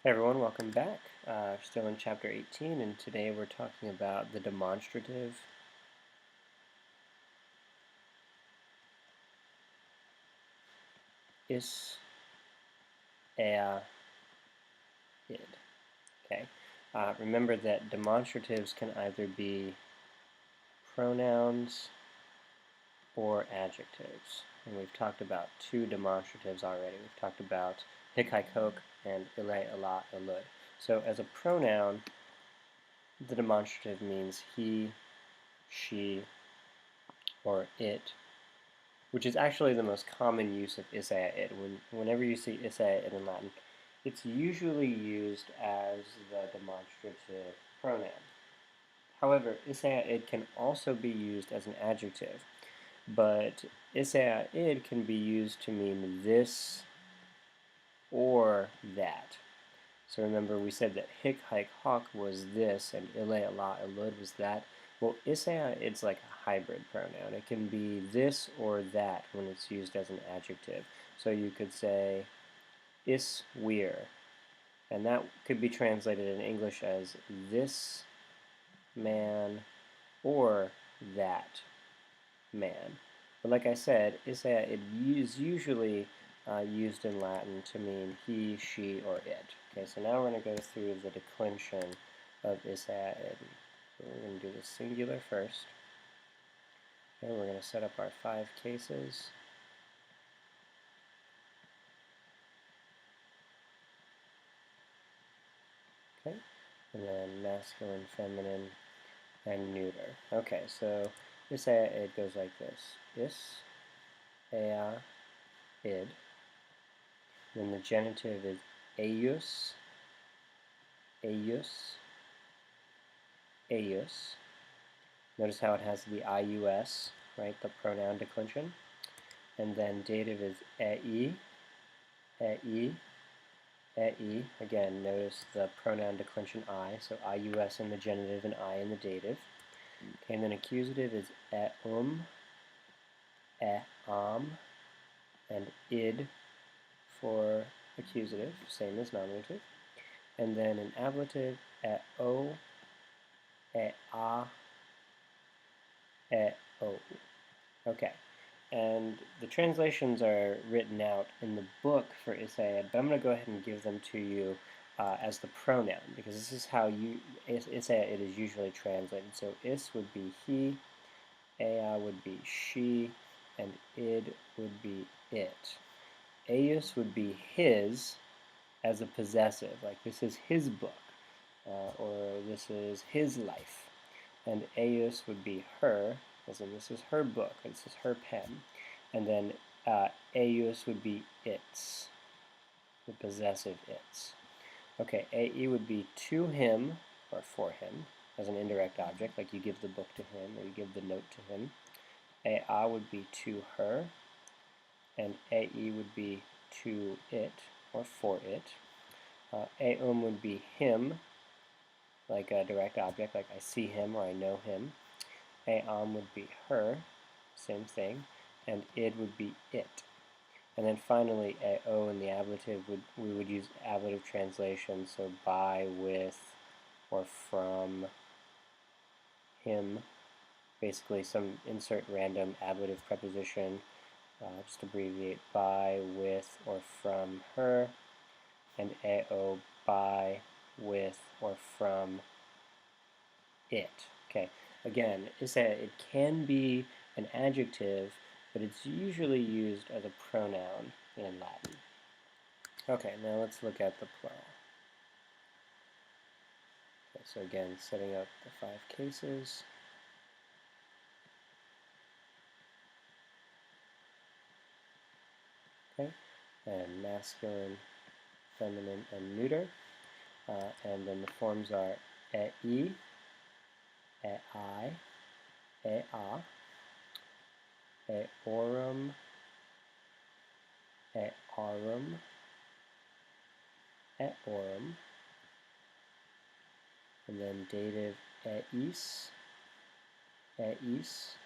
Hey everyone, welcome back. Still in chapter 18, and today we're talking about the demonstrative. Is, id. Okay. Remember that demonstratives can either be pronouns or adjectives. And we've talked about two demonstratives already. We've talked about hic, haec, hoc, and ille, illa, illud. So as a pronoun, the demonstrative means he, she, or it, which is actually the most common use of isea id. Whenever you see isea id in Latin, it's usually used as the demonstrative pronoun. However, isea id can also be used as an adjective, but isea id can be used to mean this or that. So remember, we said that hic, haec, hoc was this, and ille, illa, illud was that. Well, isea it's like a hybrid pronoun. It can be this or that when it's used as an adjective. So you could say is wir, and that could be translated in English as this man or that man. But like I said, isea it is usually used in Latin to mean he, she, or it. Okay, so now we're going to go through the declension of isea id. So we're going to do the singular first. And we're going to set up our 5 cases. Okay, and then masculine, feminine, and neuter. Okay, so isea id goes like this. Ea, id. Then the genitive is eius, eius, eius. Notice how it has the ius, right, the pronoun declension. And then dative is ei, ei, ei. Again, notice the pronoun declension I, so ius in the genitive and I in the dative. Okay, and then accusative is eum, eam, and id for accusative, same as nominative. And then an ablative, eo, ea, eo. Okay, and the translations are written out in the book for isea id, but I'm going to go ahead and give them to you as the pronoun, because this is how isea id is usually translated. So is would be he, ea would be she, and id would be it. Eius would be his as a possessive, like this is his book, or this is his life. And eius would be her, as in this is her book, this is her pen. And then eius would be its, the possessive its. Okay, ei would be to him, or for him, as an indirect object, like you give the book to him, or you give the note to him. Ea would be to her, and ei would be to it, or for it. Eum would be him, like a direct object, like I see him or I know him. Eam would be her, same thing, and id would be it. And then finally, eo in the ablative, we would use ablative translation, so by, with, or from him. Basically, some insert random ablative preposition, just abbreviate by, with, or from her, and eo by, with, or from it. Okay, again, it can be an adjective, but it's usually used as a pronoun in Latin. Okay, now let's look at the plural. Okay, so again, setting up the 5 cases. Okay, and masculine, feminine, and neuter. And then the forms are ei, ei, ea, eorum, earum, eorum, and then dative eis, eis,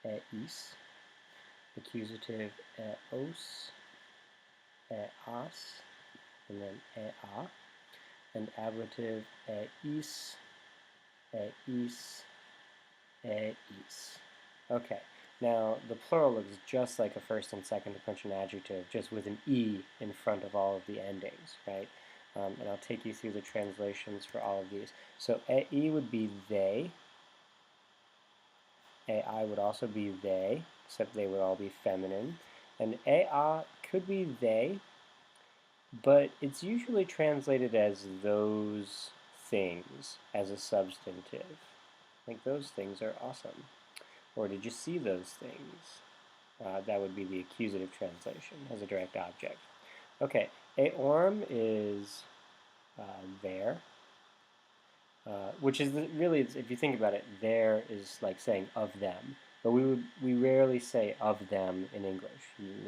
eis, accusative eos, eas, and then ea, and ablative eis, eis, eis. Okay, now the plural looks just like a first and second declension adjective, just with an e in front of all of the endings, right? And I'll take you through the translations for all of these. So e would be they, ai would also be they, except they would all be feminine, and ea could be they, but it's usually translated as those things as a substantive. Like, those things are awesome. Or did you see those things? That would be the accusative translation as a direct object. Okay, eorm is there, which is really, if you think about it, there is like saying of them. But we rarely say of them in English.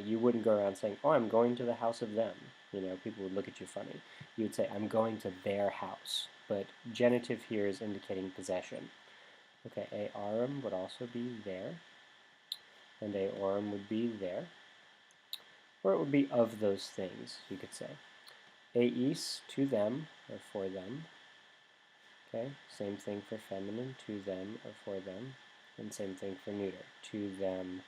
You wouldn't go around saying, oh, I'm going to the house of them. You know, people would look at you funny. You would say, I'm going to their house. But genitive here is indicating possession. Okay, earum would also be there, and eorum would be there. Or it would be of those things, you could say. Eis, to them, or for them. Okay, same thing for feminine, to them or for them. And same thing for neuter, to them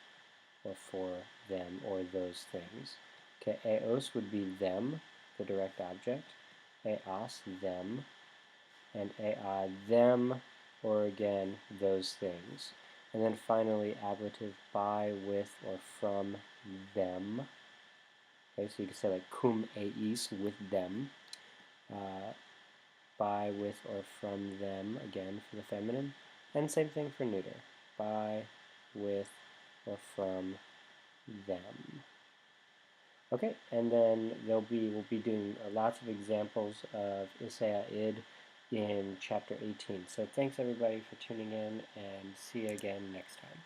or for them or those things. Okay, eos would be them, the direct object. Eos, them. And ea, them, or again, those things. And then finally, ablative by, with, or from them. Okay, so you can say like cum eis, with them. By, with, or from them, again, for the feminine. And same thing for neuter. By, with, or from them. Okay, and then we'll be doing lots of examples of Isaiah id in chapter 18. So thanks everybody for tuning in, and see you again next time.